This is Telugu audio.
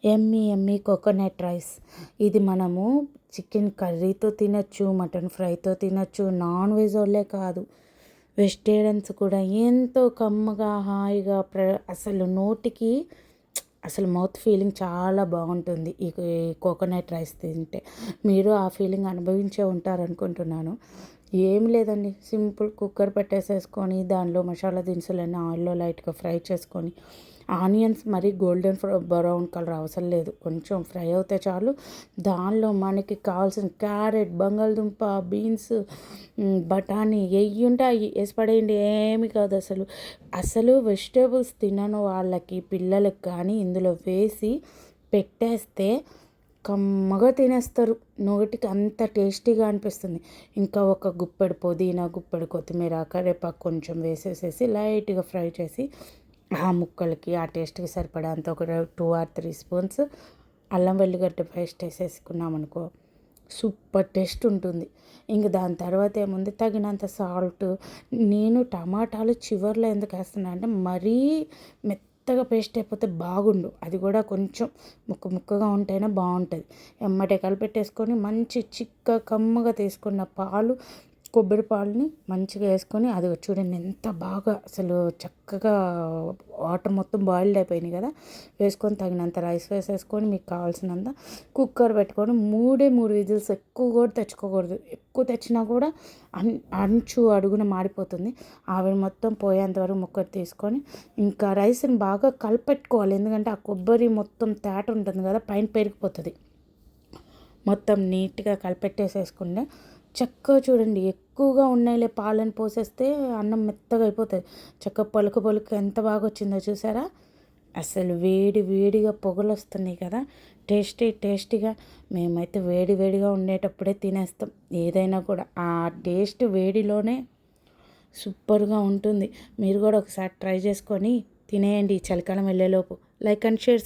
Emmy Emmy coconut rice. ఇది మనము చికెన్ కర్రీతో తినచ్చు, మటన్ ఫ్రైతో తినచ్చు. నాన్ వెజ్ వాళ్ళే కాదు, వెజిటేరియన్స్ కూడా ఎంతో కమ్మగా హాయిగా అసలు నోటికి అసలు మౌత్ ఫీలింగ్ చాలా బాగుంటుంది ఈ కోకోనట్ రైస్ తింటే. మీరు ఆ ఫీలింగ్ అనుభవించే ఉంటారనుకుంటున్నాను. ఏం లేదండి, సింపుల్ కుక్కర్ పెట్టేసేసుకొని దానిలో మసాలా దినుసులన్నీ ఆయిల్లో లైట్గా ఫ్రై చేసుకొని, ఆనియన్స్ మరీ గోల్డెన్ బ్రౌన్ కలర్ అవసరం లేదు, కొంచెం ఫ్రై అవుతే చాలు. దానిలో మనకి కావాల్సిన క్యారెట్, బంగాళదుంప, బీన్స్, బఠానీ ఉంటే అవి వేసి పడేయండి, ఏమి కాదు. అసలు అసలు వెజిటేబుల్స్ తినని వాళ్ళకి, పిల్లలకి కానీ ఇందులో వేసి పెట్టేస్తే కమ్మగా తినేస్తారు, నోటికి అంత టేస్టీగా అనిపిస్తుంది. ఇంకా ఒక గుప్పెడు పుదీనా, గుప్పెడు కొత్తిమీర, కరివేపాకు కొంచెం వేసేసేసి లైట్గా ఫ్రై చేసి ఆ ముక్కలకి ఆ టేస్ట్కి సరిపడంత ఒక 2 or 3 స్పూన్స్ అల్లం వెల్లిగడ్డ పేస్ట్ వేసేసుకున్నామనుకో సూపర్ టేస్ట్ ఉంటుంది. ఇంక దాని తర్వాత ఏముంది, తగినంత సాల్ట్. నేను టమాటాలు చివర్లో ఎందుకు వేస్తున్నా అంటే మరీ మెత్తగా పేస్ట్ అయిపోతే బాగుండు, అది కూడా కొంచెం ముక్కగా ఉంటేనే బాగుంటుంది. ఎమ్మటే కలిపెట్టేసుకొని మంచి కమ్మగా తీసుకున్న పాలు, కొబ్బరి పాలని మంచిగా వేసుకొని, అది చూడండి ఎంత బాగా అసలు చక్కగా వాటర్ మొత్తం బాయిల్డ్ అయిపోయినాయి కదా, వేసుకొని తగినంత రైస్ వేసేసుకొని మీకు కావాల్సినంత కుక్కర్ పెట్టుకొని 3 విజిల్స్, ఎక్కువ కూడా తెచ్చుకోకూడదు. ఎక్కువ తెచ్చినా కూడా అంచు అడుగున మాడిపోతుంది. ఆవిరి మొత్తం పోయేంత వరకు ముక్కర్ తీసుకొని ఇంకా రైస్ని బాగా కలిపెట్టుకోవాలి, ఎందుకంటే ఆ కొబ్బరి మొత్తం తేట ఉంటుంది కదా, పైన పెరిగిపోతుంది. మొత్తం నీట్గా కలిపెట్టేసేసుకుంటే చక్కగా చూడండి, ఎక్కువగా ఉన్నాయిలే పాలను పోసేస్తే అన్నం మెత్తగా అయిపోతుంది. చక్కగా పలుకు ఎంత బాగా వచ్చిందో చూసారా. అసలు వేడిగా పొగలు వస్తున్నాయి కదా, టేస్టీగా. మేమైతే వేడిగా ఉండేటప్పుడే తినేస్తాం ఏదైనా కూడా, ఆ టేస్ట్ వేడిలోనే సూపర్గా ఉంటుంది. మీరు కూడా ఒకసారి ట్రై చేసుకొని తినేయండి చలికాలం వెళ్ళేలోపు. Like and share.